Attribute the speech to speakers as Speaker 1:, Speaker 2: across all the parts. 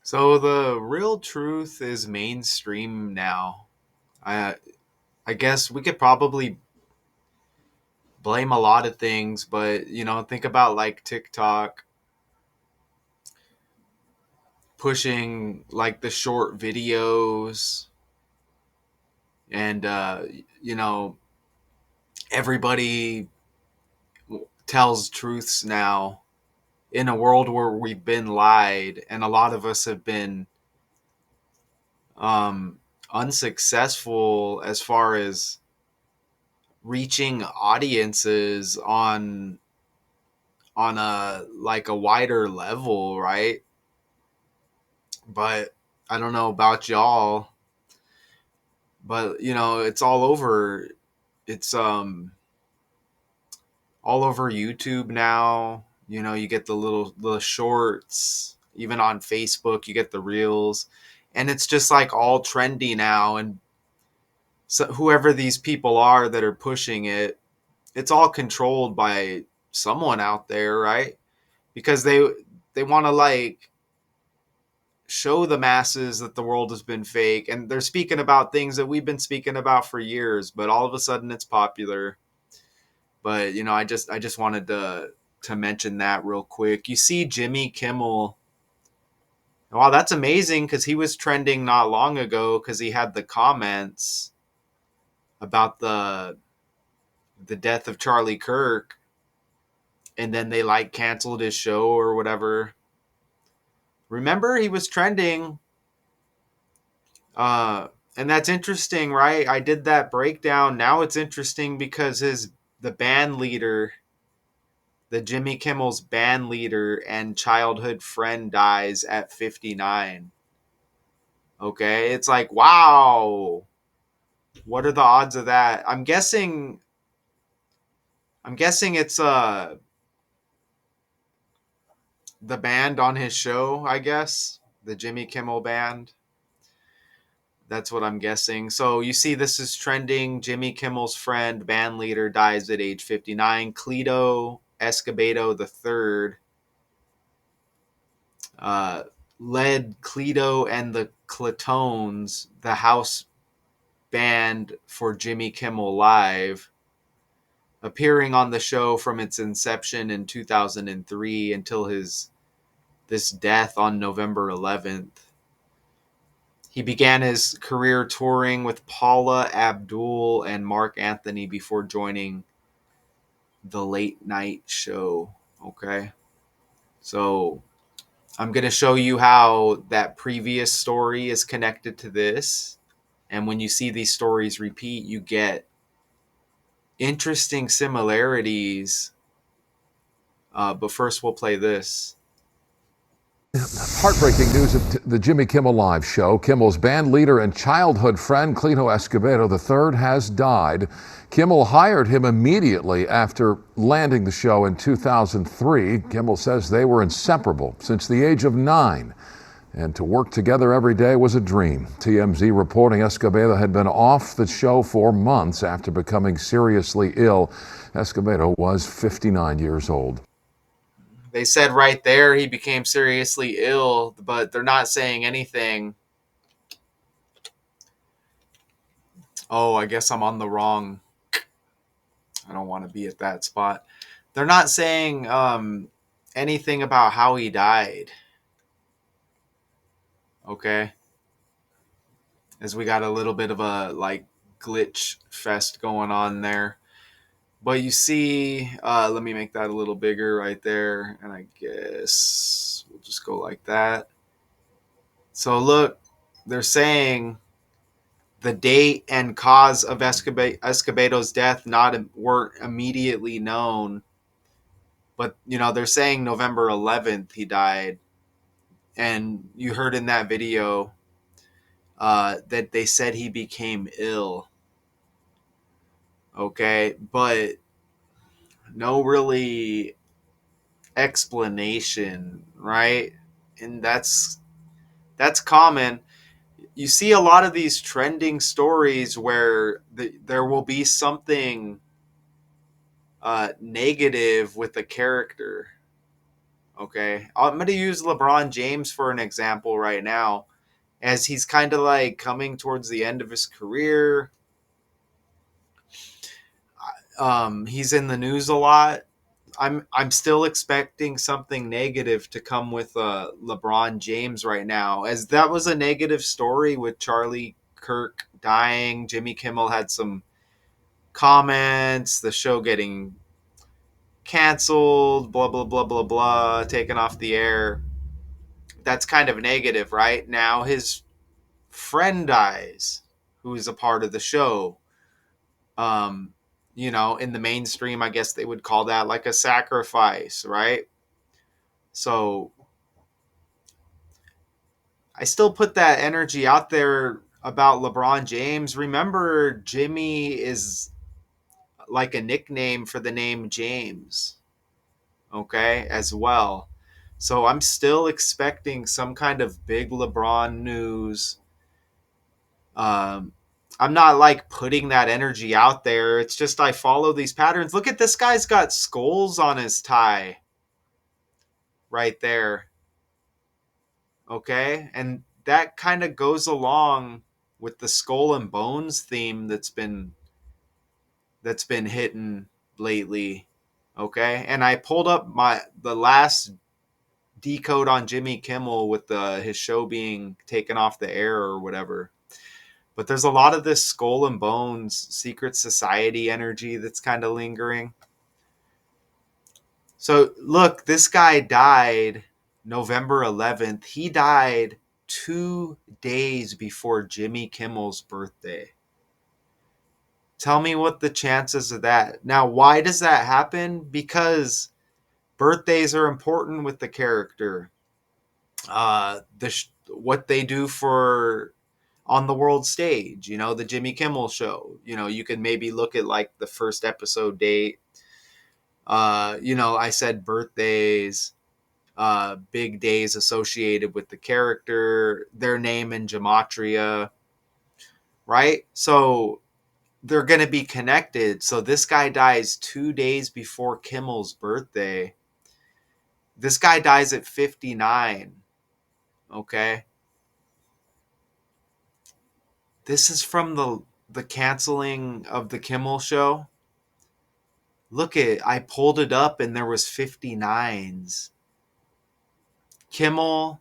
Speaker 1: So the real truth is mainstream now. I I guess we could probably blame a lot of things, but think about like TikTok pushing like the short videos and you know everybody tells truths now in a world where we've been lied and a lot of us have been um unsuccessful as far as reaching audiences on a wider level, right? But I don't know about y'all, but it's all over. It's all over YouTube now. You get the shorts, even on Facebook, you get the reels, and it's just like all trendy now. And so whoever these people are that are pushing it, it's all controlled by someone out there, right? Because they want to like show the masses that the world has been fake, and they're speaking about things that we've been speaking about for years, but all of a sudden it's popular. But I just wanted to mention that real quick. You see Jimmy Kimmel. Wow, that's amazing because he was trending not long ago because he had the comments about the death of Charlie Kirk, and then they like canceled his show or whatever. Remember, he was trending. Uh, and that's interesting, right? I did that breakdown. Now it's interesting because the band leader, the Jimmy Kimmel's band leader and childhood friend dies at 59. Okay, it's like, wow. What are the odds of that? I'm guessing it's the band on his show, I guess. The Jimmy Kimmel band. That's what I'm guessing. So you see, this is trending. Jimmy Kimmel's friend, band leader, dies at age 59. Cleto Escobedo III uh, led Cleto and the Clatones, the house band for Jimmy Kimmel Live, appearing on the show from its inception in 2003 until his this death on November 11th. He began his career touring with Paula Abdul and Mark Anthony before joining the late night show. Okay. So I'm going to show you how that previous story is connected to this. And when you see these stories repeat, you get interesting similarities. But first, we'll play this.
Speaker 2: Heartbreaking news at the Jimmy Kimmel Live show. Kimmel's band leader and childhood friend, Cleto Escobedo III, has died. Kimmel hired him immediately after landing the show in 2003. Kimmel says they were inseparable since the age of 9. And to work together every day was a dream. TMZ reporting Escobedo had been off the show for months after becoming seriously ill. Escobedo was 59 years old.
Speaker 1: They said right there he became seriously ill, but they're not saying anything. Oh, I guess I'm on the wrong. I don't want to be at that spot. They're not saying anything about how he died. Okay. As we got a little bit of a like glitch fest going on there. But you see, let me make that a little bigger right there. And I guess we'll just go like that. So look, they're saying the date and cause of Escobedo's death weren't immediately known. But, they're saying November 11th he died. And you heard in that video that they said he became ill. Okay. But no really explanation, right? And that's common. You see a lot of these trending stories where there will be something negative with a character. Okay. I'm going to use LeBron James for an example right now, as he's kind of like coming towards the end of his career. He's in the news a lot. I'm still expecting something negative to come with LeBron James right now, as that was a negative story with Charlie Kirk dying. Jimmy Kimmel had some comments, the show getting canceled, blah blah blah blah blah, taken off the air. That's kind of negative, right? Now his friend dies, who's a part of the show. Um, in the mainstream, I guess they would call that like a sacrifice, right? So I still put that energy out there about LeBron James. Remember, Jimmy is like a nickname for the name James, okay, as well. So I'm still expecting some kind of big LeBron news. Um, I'm not like putting that energy out there. It's just I follow these patterns. Look at this guy's got skulls on his tie right there. Okay. And that kind of goes along with the skull and bones theme that's been hitting lately. Okay. And I pulled up the last decode on Jimmy Kimmel with his show being taken off the air or whatever. But there's a lot of this skull and bones secret society energy that's kind of lingering. So look, this guy died November 11th. He died 2 days before Jimmy Kimmel's birthday. Tell me what the chances of that. Now, why does that happen? Because birthdays are important with the character. What they do for on the world stage, the Jimmy Kimmel show. You can maybe look at like the first episode date. I said birthdays, big days associated with the character, their name in gematria, right? So they're going to be connected. So this guy dies 2 days before Kimmel's birthday. This guy dies at 59. Okay. This is from the canceling of the Kimmel show. Look at, I pulled it up and there was 59s. Kimmel,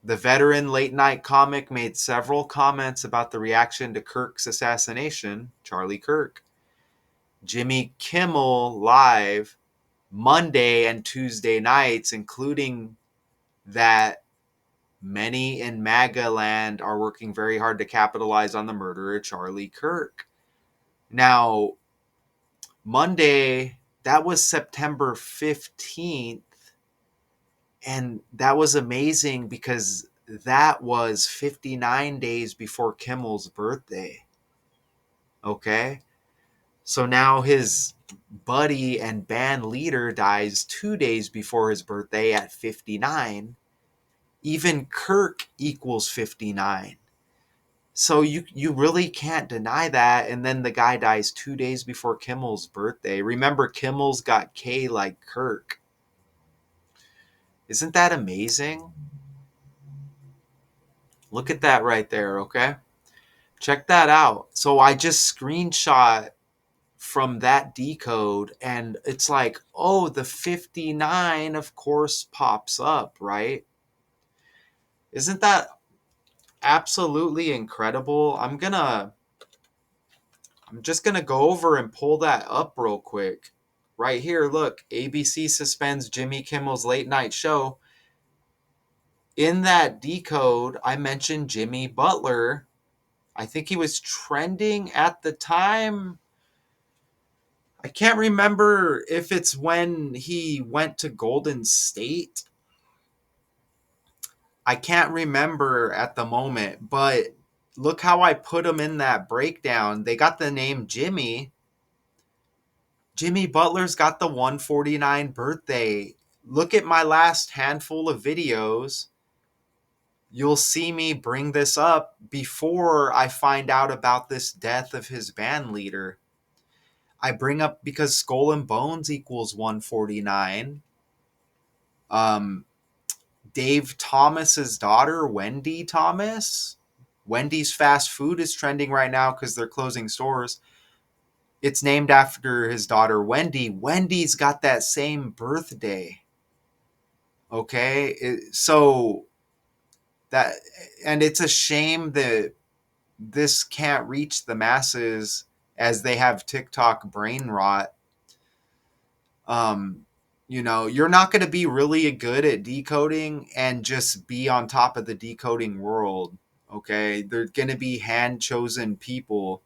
Speaker 1: the veteran late night comic, made several comments about the reaction to Kirk's assassination, Charlie Kirk. Jimmy Kimmel live Monday and Tuesday nights, including that many in MAGA land are working very hard to capitalize on the murder of Charlie Kirk. Now, Monday, that was September 15th. And that was amazing because that was 59 days before Kimmel's birthday. Okay. So now his buddy and band leader dies 2 days before his birthday at 59. Even Kirk equals 59. So you really can't deny that. And then the guy dies 2 days before Kimmel's birthday. Remember, Kimmel's got K like Kirk. Isn't that amazing? Look at that right there, okay? Check that out. So I just screenshot from that decode and it's like, oh, the 59 of course pops up, right? Isn't that absolutely incredible? I'm just going to go over and pull that up real quick. Right here, look, ABC suspends Jimmy Kimmel's late night show. In that decode, I mentioned Jimmy Butler. I think he was trending at the time. I can't remember if it's when he went to Golden State. I can't remember at the moment, but look how I put him in that breakdown. They got the name Jimmy. Jimmy Butler's got the 149 birthday. Look at my last handful of videos. You'll see me bring this up before I find out about this death of his band leader. I bring up because Skull and Bones equals 149. Dave Thomas's daughter, Wendy Thomas. Wendy's fast food is trending right now because they're closing stores. It's named after his daughter, Wendy. Wendy's got that same birthday. Okay. So that, and it's a shame that this can't reach the masses as they have TikTok brain rot. Um, you're not going to be really good at decoding and just be on top of the decoding world. Okay. They're going to be hand chosen people.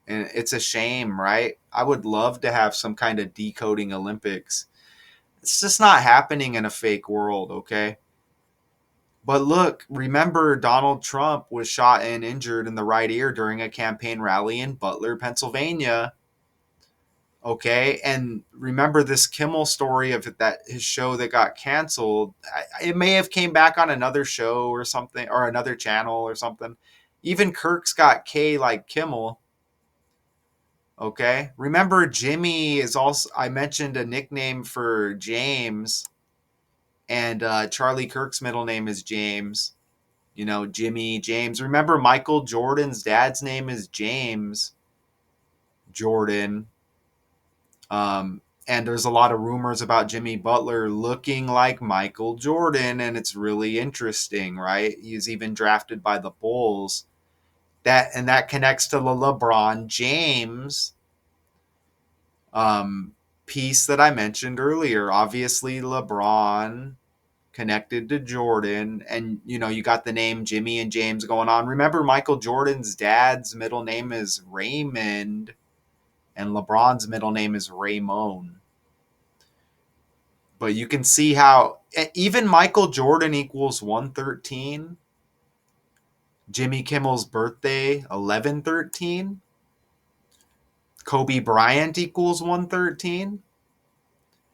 Speaker 1: And it's a shame, right? I would love to have some kind of decoding Olympics. It's just not happening in a fake world, okay? But look, remember Donald Trump was shot and injured in the right ear during a campaign rally in Butler, Pennsylvania. Okay, and remember this Kimmel story of that his show that got canceled. It may have came back on another show or something, or another channel or something. Even Kirk's got K like Kimmel. Okay, remember Jimmy is also. I mentioned a nickname for James, and Charlie Kirk's middle name is James. Jimmy, James. Remember Michael Jordan's dad's name is James Jordan. And there's a lot of rumors about Jimmy Butler looking like Michael Jordan, and it's really interesting, right? He's even drafted by the Bulls. That connects to the LeBron James um, piece that I mentioned earlier. Obviously, LeBron connected to Jordan, and you got the name Jimmy and James going on. Remember, Michael Jordan's dad's middle name is Raymond, and LeBron's middle name is Raymond. But you can see how even Michael Jordan equals 113. Jimmy Kimmel's birthday, 1113. Kobe Bryant equals 113.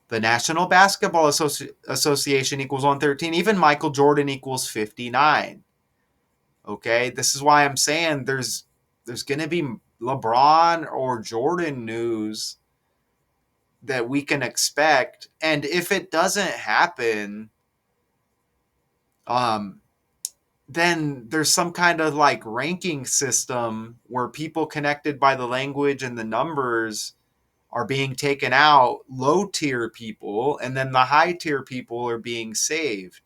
Speaker 1: The National Basketball Association equals 113. Even Michael Jordan equals 59. Okay, this is why I'm saying there's going to be LeBron or Jordan news that we can expect, and if it doesn't happen, um, then there's some kind of like ranking system where people connected by the language and the numbers are being taken out, low tier people, and then the high tier people are being saved.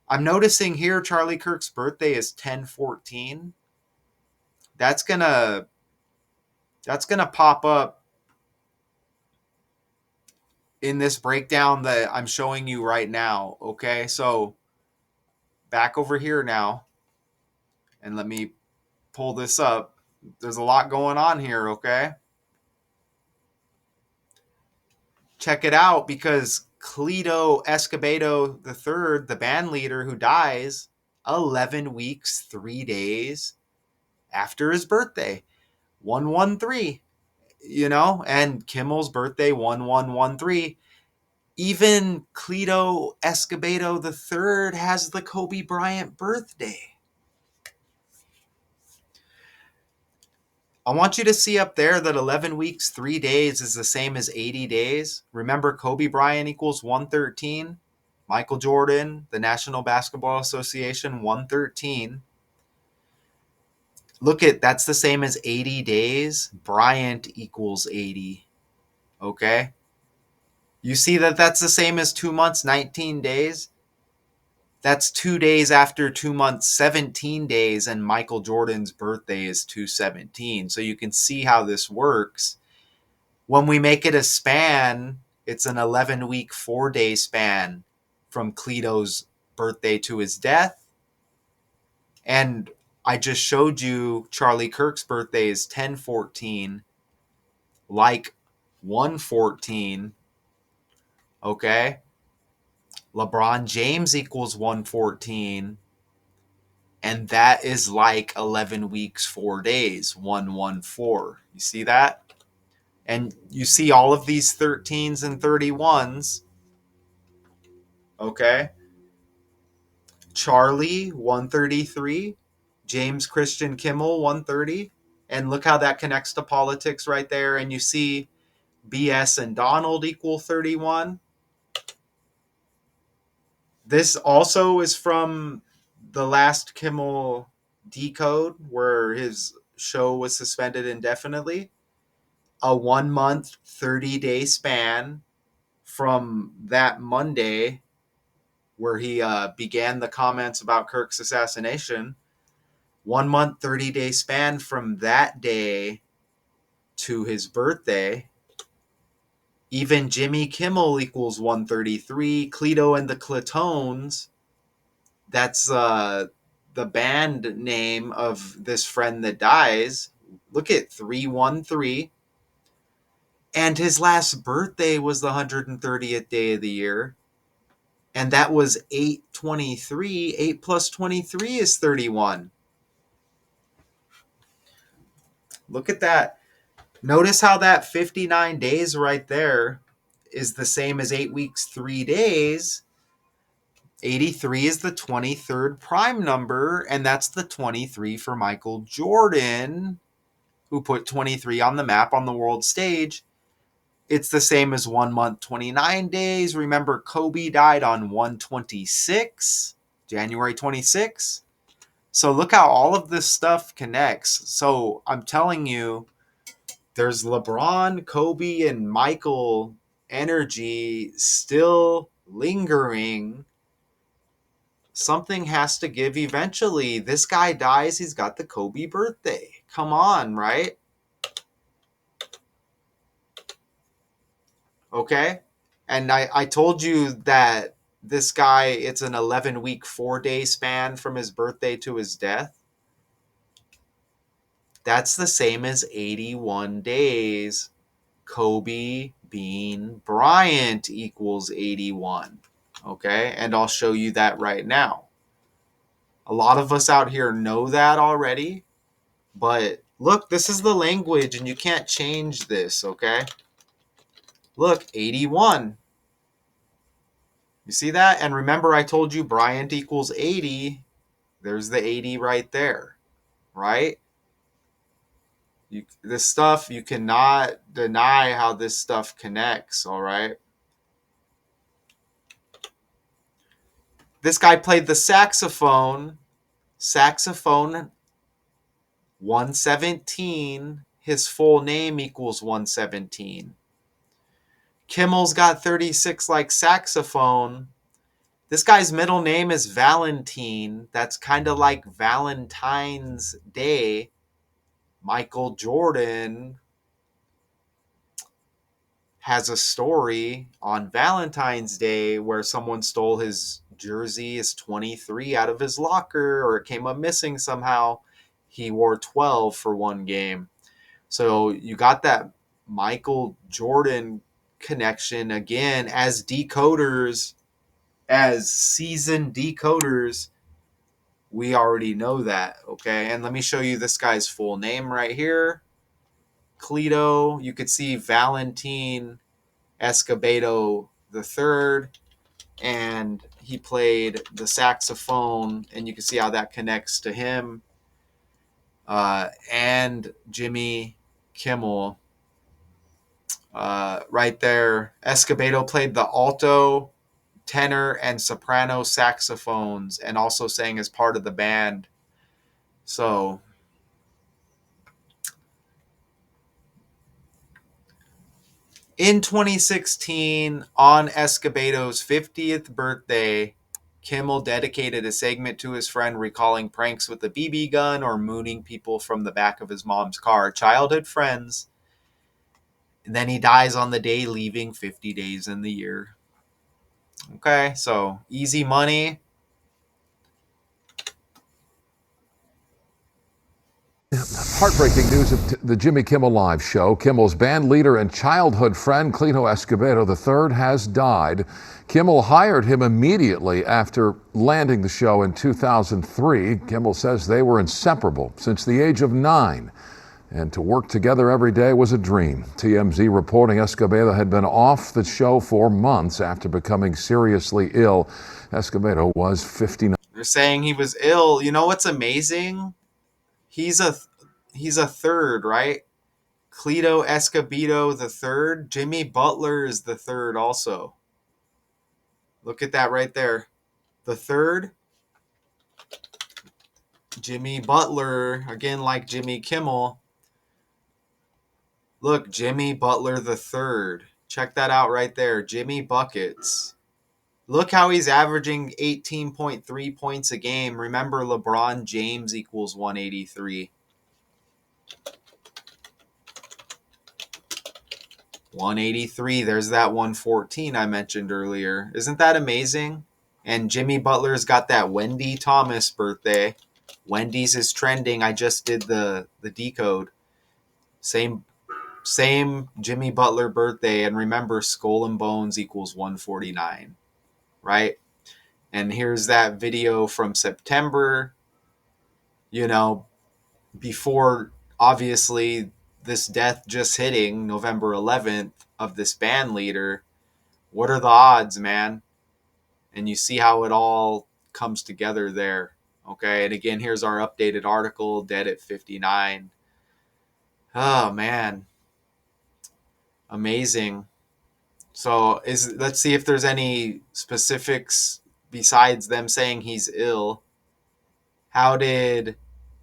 Speaker 1: I'm noticing here Charlie Kirk's birthday is 10/14. That's gonna that's gonna pop up in this breakdown that I'm showing you right now. Okay, so back over here now, and let me pull this up. There's a lot going on here. Okay, check it out, because Cleto Escobedo III, the band leader who dies 11 weeks, 3 days after his birthday, 113, and Kimmel's birthday, 1113. Even Cleto Escobedo III has the Kobe Bryant birthday. I want you to see up there that 11 weeks, 3 days is the same as 80 days. Remember, Kobe Bryant equals 113. Michael Jordan, the National Basketball Association, 113. Look at, that's the same as 80 days. Bryant equals 80. Okay? You see that that's the same as 2 months, 19 days? That's 2 days after 2 months, 17 days, and Michael Jordan's birthday is 2/17. So you can see how this works. When we make it a span, it's an 11-week, 4-day span from Cleto's birthday to his death. And I just showed you Charlie Kirk's birthday is 10/14, like 114. Okay? LeBron James equals 114. And that is like 11 weeks, 4 days, 114. You see that? And you see all of these 13s and 31s. Okay? Charlie, 133. James Christian Kimmel, 130. And look how that connects to politics right there. And you see BS and Donald equal 31. This also is from the last Kimmel decode where his show was suspended indefinitely. A 1 month, 30-day span from that Monday where he began the comments about Kirk's assassination. 1 month, 30-day span from that day to his birthday. Even Jimmy Kimmel equals 133. Cleto and the Cletones, that's the band name of this friend that dies. Look at 313. And his last birthday was the 130th day of the year. And that was 823. 8 plus 23 is 31. Look at that. Notice how that 59 days right there is the same as 8 weeks, 3 days. 83 is the 23rd prime number, and that's the 23 for Michael Jordan, who put 23 on the map on the world stage. It's the same as 1 month, 29 days. Remember, Kobe died on 126, January 26. So look how all of this stuff connects. So I'm telling you, there's LeBron, Kobe, and Michael energy still lingering. Something has to give eventually. This guy dies, he's got the Kobe birthday. Come on, right? Okay? And I told you that this guy, it's an 11-week, 4-day span from his birthday to his death. That's the same as 81 days. Kobe Bean Bryant equals 81. Okay? And I'll show you that right now. A lot of us out here know that already, but look, this is the language and you can't change this, okay? Look, 81. You see that? And remember, I told you Bryant equals 80. There's the 80 right there, right? This stuff, you cannot deny how this stuff connects, all right? This guy played the saxophone. Saxophone 117. His full name equals 117. Kimmel's got 36 like saxophone. This guy's middle name is Valentine. That's kind of like Valentine's Day. Michael Jordan has a story on Valentine's Day where someone stole his jersey, his 23, out of his locker, or it came up missing somehow. He wore 12 for one game. So you got that Michael Jordan connection again as decoders, as seasoned decoders. We already know that, okay? And let me show you this guy's full name right here. Cleto, you could see Valentin Escobedo III, and he played the saxophone, and you can see how that connects to him. And Jimmy Kimmel, right there. Escobedo played the alto, tenor, and soprano saxophones, and also sang as part of the band. So in 2016, on Escobedo's 50th birthday, Kimmel dedicated a segment to his friend recalling pranks with a BB gun or mooning people from the back of his mom's car. Childhood friends. And then he dies on the day, leaving 50 days in the year. Okay, so easy money.
Speaker 2: Heartbreaking news at the Jimmy Kimmel Live show. Kimmel's band leader and childhood friend, Cleto Escobedo III, has died. Kimmel hired him immediately after landing the show in 2003. Kimmel says they were inseparable since the age of 9. And to work together every day was a dream. TMZ reporting Escobedo had been off the show for months after becoming seriously ill. Escobedo was 59.
Speaker 1: They're saying he was ill. You know what's amazing? He's a third, right? Cleto Escobedo the third. Jimmy Butler is the third also. Look at that right there. the third, Jimmy Butler, again like Jimmy Kimmel. Look, Jimmy Butler the third. Check that out right there. Jimmy Buckets. Look how he's averaging 18.3 points a game. Remember, LeBron James equals 183. 183. There's that 114 I mentioned earlier. Isn't that amazing? And Jimmy Butler's got that Wendy Thomas birthday. Wendy's is trending. I just did the decode. Same Jimmy Butler birthday. And remember, Skull and Bones equals 149, right? And here's that video from September, you know, before obviously this death just hitting November 11th of this band leader. What are the odds, man? And you see how it all comes together there. Okay. And again, here's our updated article, dead at 59. Oh, man. Amazing. So let's see if there's any specifics besides them saying he's ill. How did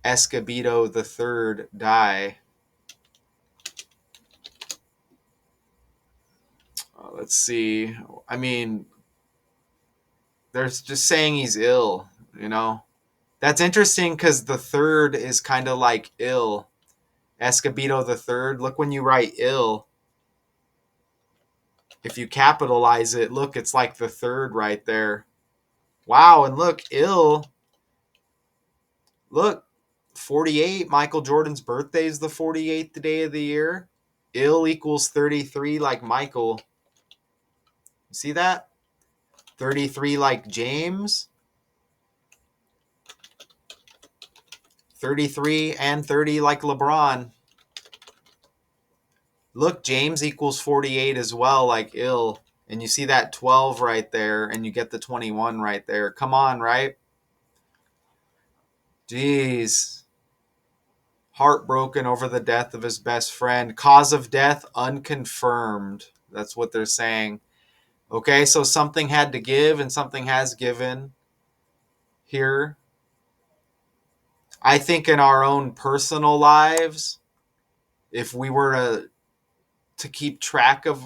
Speaker 1: Escobedo III die? Let's see. I mean, they're just saying he's ill, you know? That's interesting because the third is kind of like ill. Escobedo the third. Look, when you write ill, if you capitalize it, look, it's like the third right there. Wow, and look, ill. Look, 48. Michael Jordan's birthday is the 48th day of the year. Ill equals 33 like Michael. You see that? 33 like James. 33 and 30 like LeBron. Look, James equals 48 as well, like ill. And you see that 12 right there, and you get the 21 right there. Come on, right? Jeez. Heartbroken over the death of his best friend. Cause of death unconfirmed. That's what they're saying. Okay, so something had to give, and something has given here. I think in our own personal lives, if we were to keep track of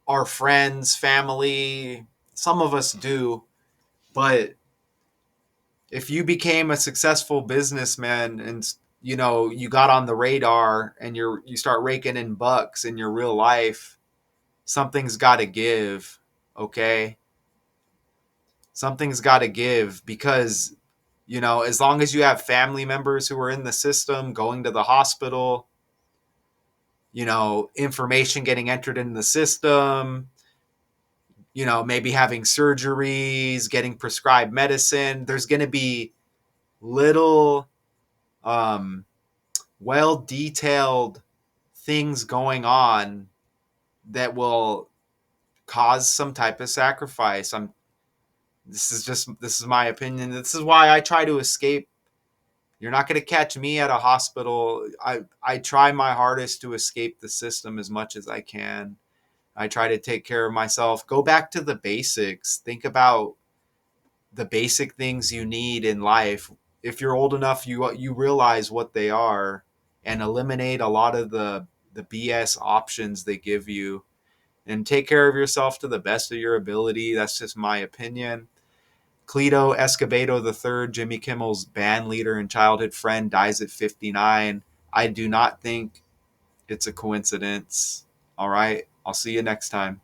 Speaker 1: our friends, family, some of us do, but if you became a successful businessman and you got on the radar and you start raking in bucks in your real life, something's got to give, okay? Something's got to give because as long as you have family members who are in the system going to the hospital, information getting entered in the system, maybe having surgeries, getting prescribed medicine. There's going to be little well detailed things going on that will cause some type of sacrifice. This is my opinion. This is why I try to escape. You're not going to catch me at a hospital. I try my hardest to escape the system as much as I can. I try to take care of myself. Go back to the basics. Think about the basic things you need in life. If you're old enough, you realize what they are, and eliminate a lot of the BS options they give you, and take care of yourself to the best of your ability. That's just my opinion. Cleto Escobedo III, Jimmy Kimmel's band leader and childhood friend, dies at 59. I do not think it's a coincidence. All right. I'll see you next time.